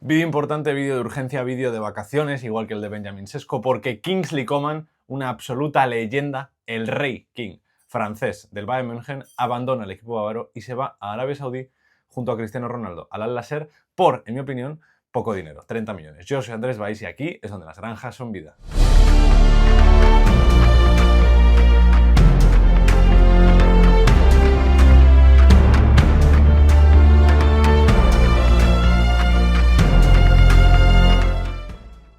Vídeo importante, vídeo de urgencia, vídeo de vacaciones, igual que el de Benjamin Sesko, porque Kingsley Coman, una absoluta leyenda, el rey King francés del Bayern München, abandona el equipo bávaro y se va a Arabia Saudí junto a Cristiano Ronaldo al Al-Nassr por, en mi opinión, poco dinero, 30 millones. Yo soy Andrés Valls y aquí es donde las granjas son vida.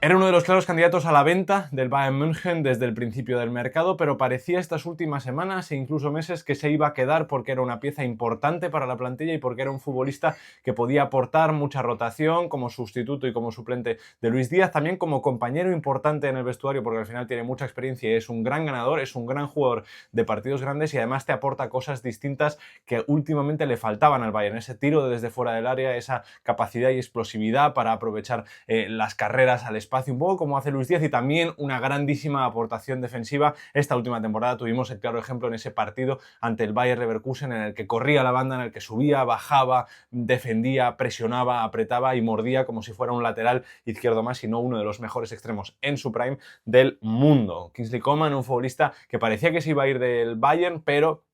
Era uno de los claros candidatos a la venta del Bayern München desde el principio del mercado, pero parecía estas últimas semanas e incluso meses que se iba a quedar porque era una pieza importante para la plantilla y porque era un futbolista que podía aportar mucha rotación como sustituto y como suplente de Luis Díaz, también como compañero importante en el vestuario porque al final tiene mucha experiencia y es un gran ganador, es un gran jugador de partidos grandes y además te aporta cosas distintas que últimamente le faltaban al Bayern, ese tiro desde fuera del área, esa capacidad y explosividad para aprovechar las carreras al espacio, un poco como hace Luis Díaz, y también una grandísima aportación defensiva. Esta última temporada tuvimos el claro ejemplo en ese partido ante el Bayer Leverkusen en el que corría la banda, en el que subía, bajaba, defendía, presionaba, apretaba y mordía como si fuera un lateral izquierdo más y no uno de los mejores extremos en su prime del mundo. Kingsley Coman, un futbolista que parecía que se iba a ir del Bayern, pero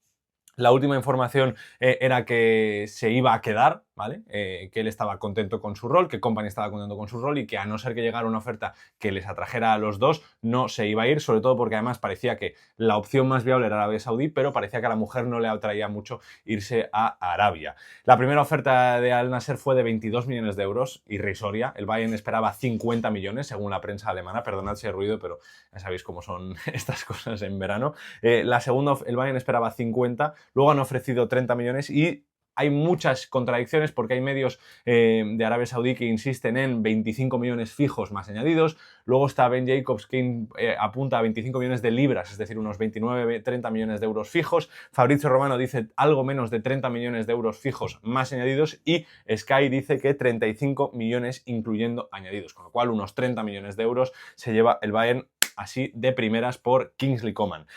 la última información era que se iba a quedar, ¿vale? Que él estaba contento con su rol, que Kompany estaba contento con su rol y que a no ser que llegara una oferta que les atrajera a los dos, no se iba a ir, sobre todo porque además parecía que la opción más viable era Arabia Saudí, pero parecía que a la mujer no le atraía mucho irse a Arabia. La primera oferta de Al Nassr fue de 22 millones de euros, irrisoria. El Bayern esperaba 50 millones, según la prensa alemana. Perdonad si hay ruido, pero ya sabéis cómo son estas cosas en verano. La segunda, el Bayern esperaba 50, luego han ofrecido 30 millones y hay muchas contradicciones porque hay medios de Arabia Saudí que insisten en 25 millones fijos más añadidos. Luego está Ben Jacobs que apunta a 25 millones de libras, es decir, unos 29-30 millones de euros fijos. Fabrizio Romano dice algo menos de 30 millones de euros fijos más añadidos y Sky dice que 35 millones incluyendo añadidos, con lo cual unos 30 millones de euros se lleva el Bayern así de primeras por Kingsley Coman.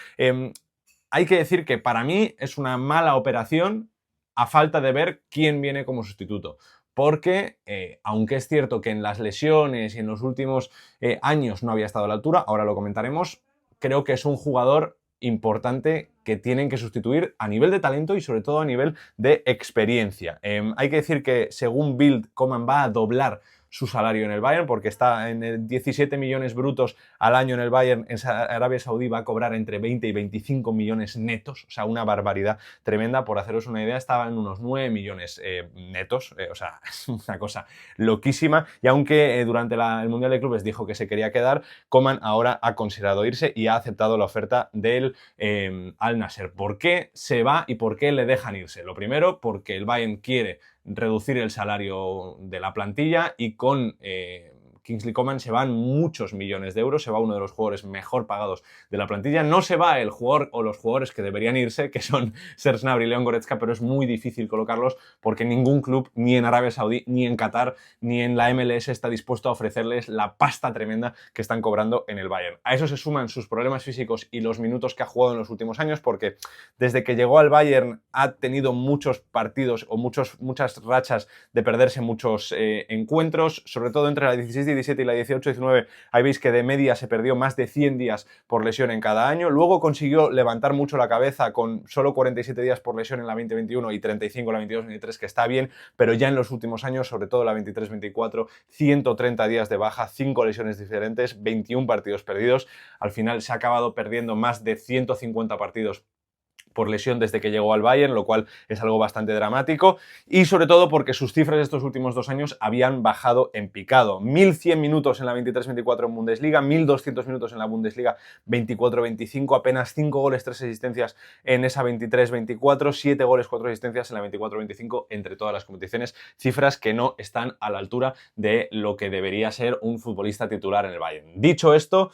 Hay que decir que para mí es una mala operación a falta de ver quién viene como sustituto. Porque, aunque es cierto que en las lesiones y en los últimos años no había estado a la altura, ahora lo comentaremos, creo que es un jugador importante que tienen que sustituir a nivel de talento y sobre todo a nivel de experiencia. Hay que decir que según Bild, Coman va a doblar su salario en el Bayern porque está en 17 millones brutos al año en el Bayern. En Arabia Saudí va a cobrar entre 20 y 25 millones netos, o sea, una barbaridad tremenda. Por haceros una idea, estaba en unos 9 millones netos, o sea, es una cosa loquísima. Y aunque durante el Mundial de Clubes dijo que se quería quedar, Coman ahora ha considerado irse y ha aceptado la oferta del Al Nassr. ¿Por qué se va y por qué le dejan irse? Lo primero, porque el Bayern quiere reducir el salario de la plantilla y con Kingsley Coman se van muchos millones de euros, se va uno de los jugadores mejor pagados de la plantilla. No se va el jugador o los jugadores que deberían irse, que son Serge Gnabry y Leon Goretzka, pero es muy difícil colocarlos porque ningún club, ni en Arabia Saudí, ni en Qatar, ni en la MLS está dispuesto a ofrecerles la pasta tremenda que están cobrando en el Bayern. A eso se suman sus problemas físicos y los minutos que ha jugado en los últimos años, porque desde que llegó al Bayern ha tenido muchos partidos o muchas rachas de perderse muchos encuentros, sobre todo entre la 16-17 y la 18-19, ahí veis que de media se perdió más de 100 días por lesión en cada año. Luego consiguió levantar mucho la cabeza con solo 47 días por lesión en la 2021 y 35 en la 22-23, que está bien, pero ya en los últimos años, sobre todo la 23-24, 130 días de baja, 5 lesiones diferentes, 21 partidos perdidos. Al final se ha acabado perdiendo más de 150 partidos por lesión desde que llegó al Bayern, lo cual es algo bastante dramático y sobre todo porque sus cifras de estos últimos 2 años habían bajado en picado. 1100 minutos en la 23-24 en Bundesliga, 1200 minutos en la Bundesliga 24-25, apenas 5 goles, 3 asistencias en esa 23-24, 7 goles, 4 asistencias en la 24-25 entre todas las competiciones, cifras que no están a la altura de lo que debería ser un futbolista titular en el Bayern. Dicho esto,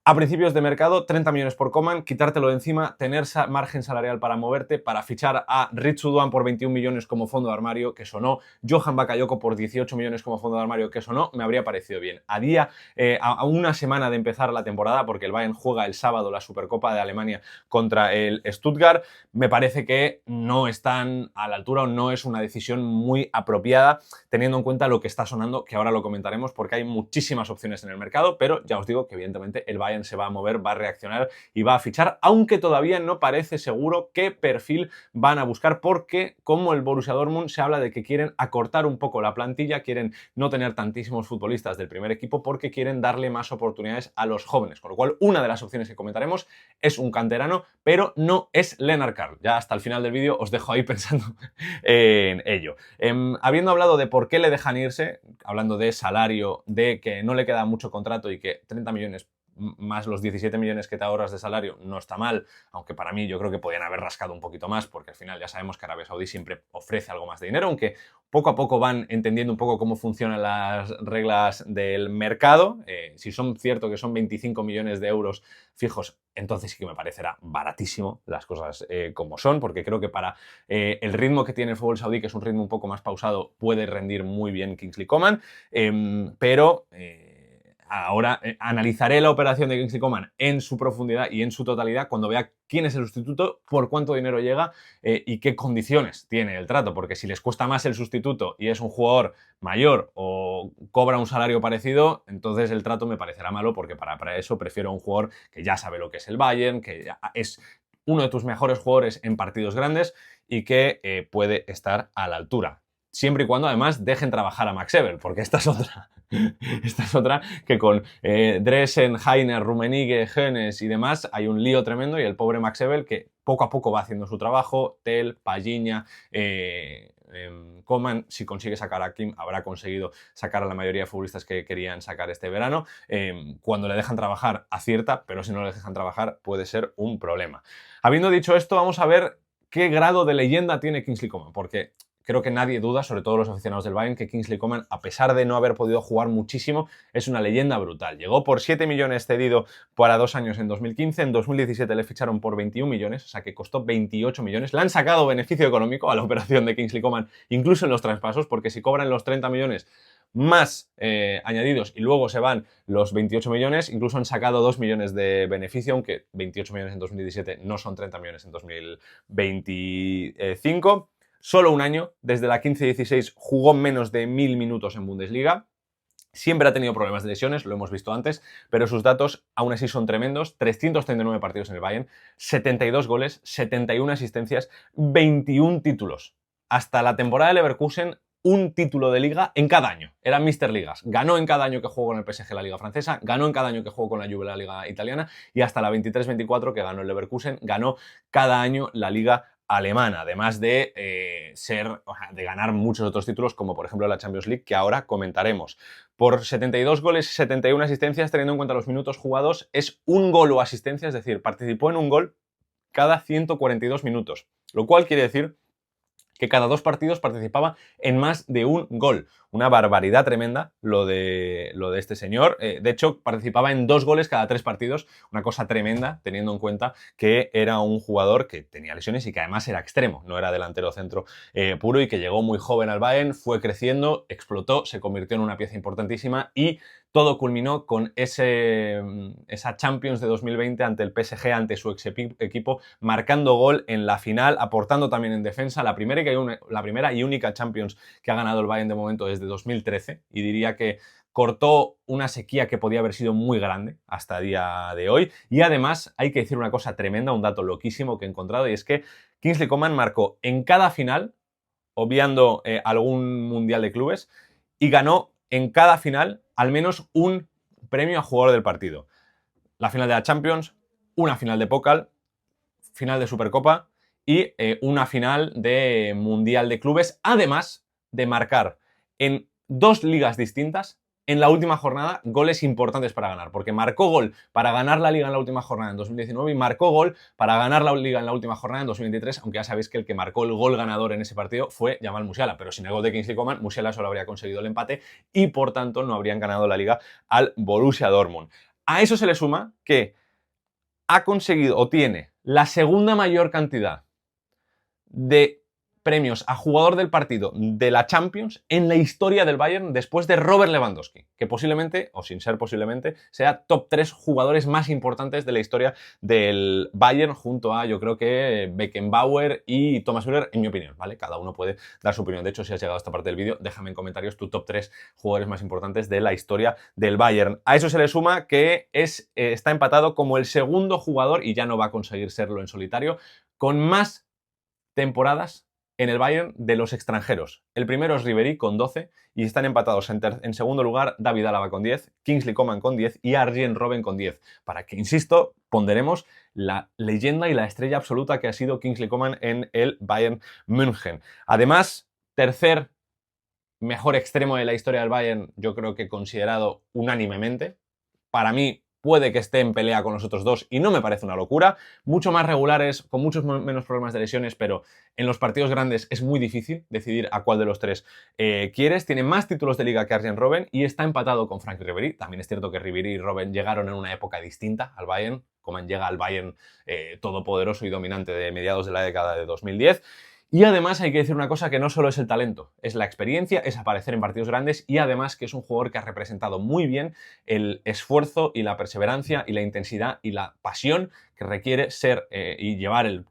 A principios de mercado, 30 millones por Coman, quitártelo de encima, tener margen salarial para moverte, para fichar a Ritsu Doan por 21 millones como fondo de armario, que sonó, Johan Bakayoko por 18 millones como fondo de armario, que sonó, me habría parecido bien. A una semana de empezar la temporada, porque el Bayern juega el sábado la Supercopa de Alemania contra el Stuttgart, me parece que no están a la altura o no es una decisión muy apropiada, teniendo en cuenta lo que está sonando, que ahora lo comentaremos, porque hay muchísimas opciones en el mercado, pero ya os digo que evidentemente el Bayern se va a mover, va a reaccionar y va a fichar, aunque todavía no parece seguro qué perfil van a buscar, porque como el Borussia Dortmund se habla de que quieren acortar un poco la plantilla, quieren no tener tantísimos futbolistas del primer equipo porque quieren darle más oportunidades a los jóvenes, con lo cual una de las opciones que comentaremos es un canterano, pero no es Lennart Karl. Ya hasta el final del vídeo os dejo ahí pensando en ello. Habiendo hablado de por qué le dejan irse, hablando de salario, de que no le queda mucho contrato y que 30 millones más los 17 millones que te ahorras de salario no está mal, aunque para mí yo creo que podían haber rascado un poquito más, porque al final ya sabemos que Arabia Saudí siempre ofrece algo más de dinero, aunque poco a poco van entendiendo un poco cómo funcionan las reglas del mercado. Si son cierto que son 25 millones de euros fijos, entonces sí que me parecerá baratísimo las cosas como son, porque creo que para el ritmo que tiene el fútbol saudí, que es un ritmo un poco más pausado, puede rendir muy bien Kingsley Coman, pero ahora analizaré la operación de Kingsley Coman en su profundidad y en su totalidad cuando vea quién es el sustituto, por cuánto dinero llega y qué condiciones tiene el trato, porque si les cuesta más el sustituto y es un jugador mayor o cobra un salario parecido, entonces el trato me parecerá malo, porque para eso prefiero un jugador que ya sabe lo que es el Bayern, que ya es uno de tus mejores jugadores en partidos grandes y que puede estar a la altura. Siempre y cuando además dejen trabajar a Max Eberl, porque esta es otra. Esta es otra que con Dresen, Hainer, Rummenigge, Hoeneß y demás hay un lío tremendo, y el pobre Max Eberl, que poco a poco va haciendo su trabajo, Tel, Palhinha, Coman, si consigue sacar a Kim, habrá conseguido sacar a la mayoría de futbolistas que querían sacar este verano. Cuando le dejan trabajar, acierta, pero si no le dejan trabajar puede ser un problema. Habiendo dicho esto, vamos a ver qué grado de leyenda tiene Kingsley Coman, porque creo que nadie duda, sobre todo los aficionados del Bayern, que Kingsley Coman, a pesar de no haber podido jugar muchísimo, es una leyenda brutal. Llegó por 7 millones cedido para 2 años en 2015, en 2017 le ficharon por 21 millones, o sea que costó 28 millones. Le han sacado beneficio económico a la operación de Kingsley Coman, incluso en los traspasos, porque si cobran los 30 millones más añadidos y luego se van los 28 millones, incluso han sacado 2 millones de beneficio, aunque 28 millones en 2017 no son 30 millones en 2025. Solo un año, desde la 15-16 jugó menos de 1000 minutos en Bundesliga. Siempre ha tenido problemas de lesiones, lo hemos visto antes, pero sus datos aún así son tremendos. 339 partidos en el Bayern, 72 goles, 71 asistencias, 21 títulos. Hasta la temporada de Leverkusen, un título de liga en cada año. Era Mr. Ligas. Ganó en cada año que jugó con el PSG la liga francesa, ganó en cada año que jugó con la Juve la liga italiana, y hasta la 23-24 que ganó el Leverkusen, ganó cada año la liga alemana, además de de ganar muchos otros títulos, como por ejemplo la Champions League, que ahora comentaremos. Por 72 goles y 71 asistencias, teniendo en cuenta los minutos jugados, es un gol o asistencia, es decir, participó en un gol cada 142 minutos, lo cual quiere decir que cada 2 partidos participaba en más de un gol. Una barbaridad tremenda lo de este señor. De hecho, participaba en 2 goles cada 3 partidos. Una cosa tremenda, teniendo en cuenta que era un jugador que tenía lesiones y que además era extremo. No era delantero centro puro, y que llegó muy joven al Bayern, fue creciendo, explotó, se convirtió en una pieza importantísima, y todo culminó con esa Champions de 2020 ante el PSG, ante su ex equipo, marcando gol en la final, aportando también en defensa, la primera y única Champions que ha ganado el Bayern de momento desde 2013, y diría que cortó una sequía que podía haber sido muy grande hasta el día de hoy. Y además hay que decir una cosa tremenda, un dato loquísimo que he encontrado, y es que Kingsley Coman marcó en cada final, obviando algún mundial de clubes, y ganó en cada final al menos un premio a jugador del partido. La final de la Champions, una final de Pokal, final de Supercopa y una final de Mundial de Clubes, además de marcar en 2 ligas distintas en la última jornada goles importantes para ganar, porque marcó gol para ganar la Liga en la última jornada en 2019 y marcó gol para ganar la Liga en la última jornada en 2023, aunque ya sabéis que el que marcó el gol ganador en ese partido fue Jamal Musiala, pero sin el gol de Kingsley Coman, Musiala solo habría conseguido el empate y por tanto no habrían ganado la Liga al Borussia Dortmund. A eso se le suma que ha conseguido o tiene la segunda mayor cantidad de premios a jugador del partido de la Champions en la historia del Bayern después de Robert Lewandowski, que posiblemente, o sin ser posiblemente, sea top 3 jugadores más importantes de la historia del Bayern junto a, yo creo que Beckenbauer y Thomas Müller, en mi opinión, ¿vale? Cada uno puede dar su opinión. De hecho, si has llegado a esta parte del vídeo, déjame en comentarios tu top 3 jugadores más importantes de la historia del Bayern. A eso se le suma que está empatado como el segundo jugador, y ya no va a conseguir serlo en solitario, con más temporadas en el Bayern de los extranjeros. El primero es Ribéry con 12 y están empatados en segundo lugar David Alaba con 10, Kingsley Coman con 10 y Arjen Robben con 10. Para que, insisto, ponderemos la leyenda y la estrella absoluta que ha sido Kingsley Coman en el Bayern München. Además, tercer mejor extremo de la historia del Bayern, yo creo que considerado unánimemente. Para mí, puede que esté en pelea con los otros dos y no me parece una locura. Mucho más regulares, con muchos menos problemas de lesiones, pero en los partidos grandes es muy difícil decidir a cuál de los tres quieres. Tiene más títulos de liga que Arjen Robben y está empatado con Franck Ribéry. También es cierto que Ribéry y Robben llegaron en una época distinta al Bayern. Coman llega al Bayern todopoderoso y dominante de mediados de la década de 2010. Y además hay que decir una cosa, que no solo es el talento, es la experiencia, es aparecer en partidos grandes y además que es un jugador que ha representado muy bien el esfuerzo y la perseverancia y la intensidad y la pasión que requiere ser y llevar el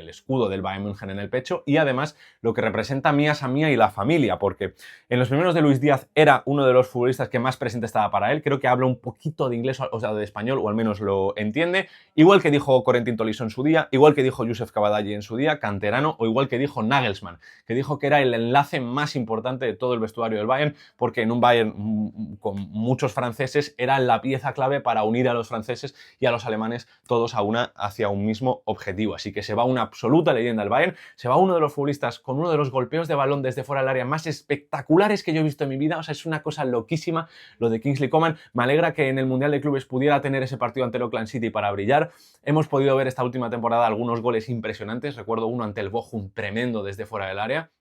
escudo del Bayern München en el pecho, y además lo que representa Mía Samía y la familia, porque en los primeros de Luis Díaz era uno de los futbolistas que más presente estaba para él. Creo que habla un poquito de inglés, o sea, de español, o al menos lo entiende, igual que dijo Corentin Tolisso en su día, igual que dijo Youssef Kabadagi en su día, canterano, o igual que dijo Nagelsmann, que dijo que era el enlace más importante de todo el vestuario del Bayern, porque en un Bayern con muchos franceses era la pieza clave para unir a los franceses y a los alemanes todos hacia un mismo objetivo. Así que se va una absoluta leyenda del Bayern, se va uno de los futbolistas con uno de los golpeos de balón desde fuera del área más espectaculares que yo he visto en mi vida. O sea, es una cosa loquísima lo de Kingsley Coman. Me alegra que en el Mundial de Clubes pudiera tener ese partido ante el Auckland City para brillar. Hemos podido ver esta última temporada algunos goles impresionantes. Recuerdo uno ante el Bochum tremendo desde fuera del área.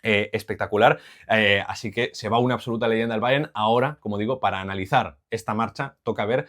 Espectacular, así que se va una absoluta leyenda al Bayern. Ahora, como digo, para analizar esta marcha toca ver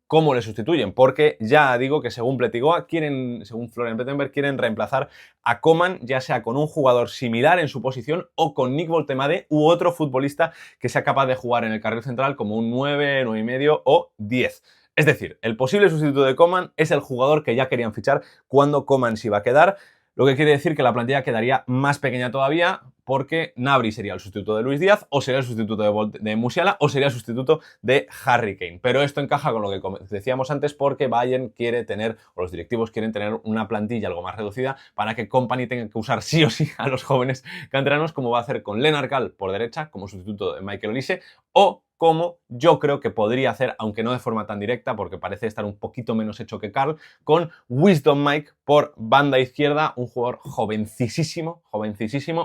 cómo le sustituyen, porque ya digo que según Pletigoa, según Florian Plettenberg, quieren reemplazar a Coman, ya sea con un jugador similar en su posición o con Nick Woltemade u otro futbolista que sea capaz de jugar en el carril central como un 9, 9,5 o 10. Es decir, el posible sustituto de Coman es el jugador que ya querían fichar cuando Coman se iba a quedar, lo que quiere decir que la plantilla quedaría más pequeña todavía, porque Gnabry sería el sustituto de Luis Díaz, o sería el sustituto de Musiala, o sería el sustituto de Harry Kane. Pero esto encaja con lo que decíamos antes, porque Bayern quiere tener, o los directivos quieren tener una plantilla algo más reducida para que Kompany tenga que usar sí o sí a los jóvenes canteranos, como va a hacer con Lennart Kall por derecha, como sustituto de Michael Olise, o como yo creo que podría hacer, aunque no de forma tan directa, porque parece estar un poquito menos hecho que Karl, con Wisdom Mike por banda izquierda, un jugador jovencísimo,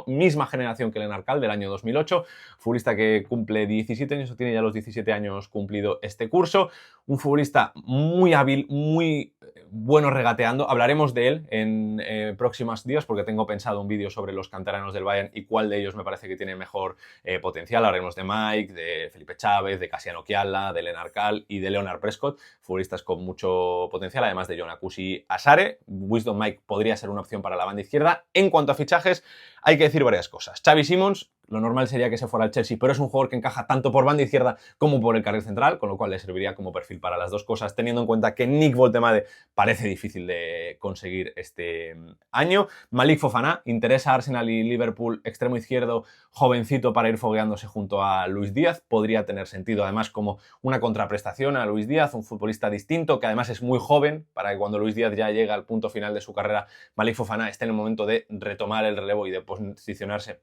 misma generación que Lennart Kall, del año 2008, futbolista que cumple 17 años, o tiene ya los 17 años cumplido este curso, un futbolista muy hábil, muy bueno regateando. Hablaremos de él en próximos días, porque tengo pensado un vídeo sobre los canteranos del Bayern y cuál de ellos me parece que tiene mejor potencial. Hablaremos de Mike, de Felipe Chávez, de Cassiano Chiala, de Lennart Kall y de Leonard Prescott, futbolistas con mucho potencial, además de Jonakusi Asare. Wisdom Mike podría ser una opción para la banda izquierda. En cuanto a fichajes, hay que decir varias cosas. Xavi Simons, lo normal sería que se fuera al Chelsea, pero es un jugador que encaja tanto por banda izquierda como por el carril central, con lo cual le serviría como perfil para las dos cosas, teniendo en cuenta que Nick Woltemade parece difícil de conseguir este año. Malik Fofana, interesa a Arsenal y Liverpool, extremo izquierdo, jovencito para ir fogueándose junto a Luis Díaz. Podría tener sentido además como una contraprestación a Luis Díaz, un futbolista distinto que además es muy joven, para que cuando Luis Díaz ya llega al punto final de su carrera, Malik Fofana esté en el momento de retomar el relevo y de posicionarse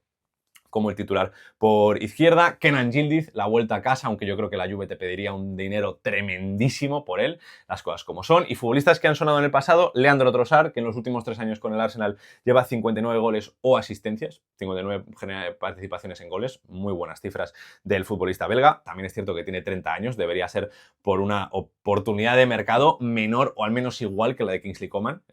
como el titular por izquierda. Kenan Yildiz, la vuelta a casa, aunque yo creo que la Juve te pediría un dinero tremendísimo por él, las cosas como son. Y futbolistas que han sonado en el pasado: Leandro Trossard, que en los últimos 3 años con el Arsenal lleva 59 goles o asistencias, 59 participaciones en goles, muy buenas cifras del futbolista belga. También es cierto que tiene 30 años, debería ser por una oportunidad de mercado menor o al menos igual que la de Kingsley Coman,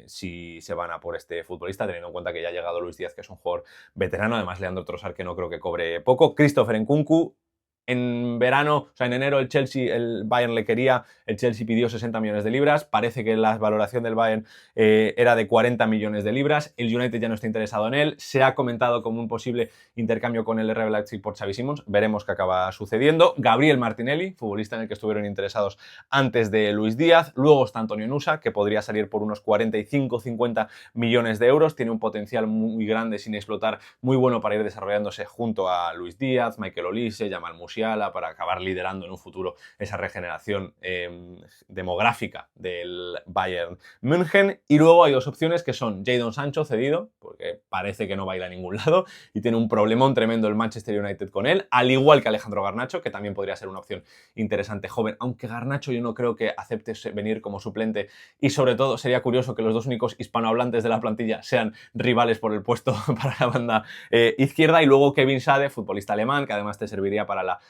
si se van a por este futbolista, teniendo en cuenta que ya ha llegado Luis Díaz, que es un jugador veterano. Además, Leandro Trossard, que no creo que cobre poco. Christopher Nkunku, En verano, o sea, en enero el Bayern le quería, el Chelsea pidió 60 millones de libras, parece que la valoración del Bayern era de 40 millones de libras, el United ya no está interesado en él, se ha comentado como un posible intercambio con el RB Leipzig por Xavi Simons, veremos qué acaba sucediendo. Gabriel Martinelli, futbolista en el que estuvieron interesados antes de Luis Díaz, luego está Antonio Nusa, que podría salir por unos 45-50 millones de euros, tiene un potencial muy grande sin explotar, muy bueno para ir desarrollándose junto a Luis Díaz, Michael Olise, Jamal Musiala, para acabar liderando en un futuro esa regeneración demográfica del Bayern München. Y luego hay dos opciones que son Jadon Sancho cedido, porque parece que no va a ir a ningún lado y tiene un problemón tremendo el Manchester United con él, al igual que Alejandro Garnacho, que también podría ser una opción interesante joven, aunque Garnacho yo no creo que acepte venir como suplente y sobre todo sería curioso que los dos únicos hispanohablantes de la plantilla sean rivales por el puesto para la banda izquierda. Y luego Kevin Schade, futbolista alemán, que además te serviría para la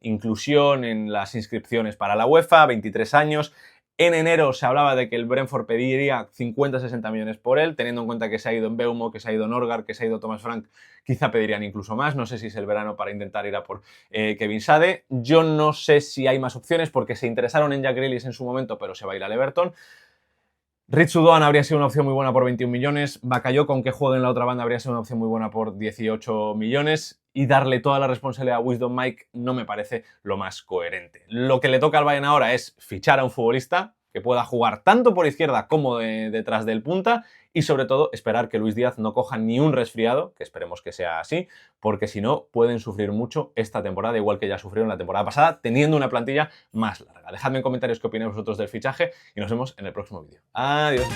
inclusión en las inscripciones para la UEFA, 23 años. En enero se hablaba de que el Brentford pediría 50-60 millones por él, teniendo en cuenta que se ha ido en Mbeumo, que se ha ido Norgard, que se ha ido Thomas Frank, quizá pedirían incluso más. No sé si es el verano para intentar ir a por Kevin Schade. Yo no sé si hay más opciones porque se interesaron en Jack Grealish en su momento, pero se va a ir al Everton. Ritsu Doan habría sido una opción muy buena por 21 millones, Bakayoko, aunque juegue en la otra banda, habría sido una opción muy buena por 18 millones y darle toda la responsabilidad a Wisdom Mike no me parece lo más coherente. Lo que le toca al Bayern ahora es fichar a un futbolista que pueda jugar tanto por izquierda como detrás del punta y sobre todo esperar que Luis Díaz no coja ni un resfriado, que esperemos que sea así, porque si no pueden sufrir mucho esta temporada, igual que ya sufrieron la temporada pasada, teniendo una plantilla más larga. Dejadme en comentarios qué opináis vosotros del fichaje y nos vemos en el próximo vídeo. Adiós.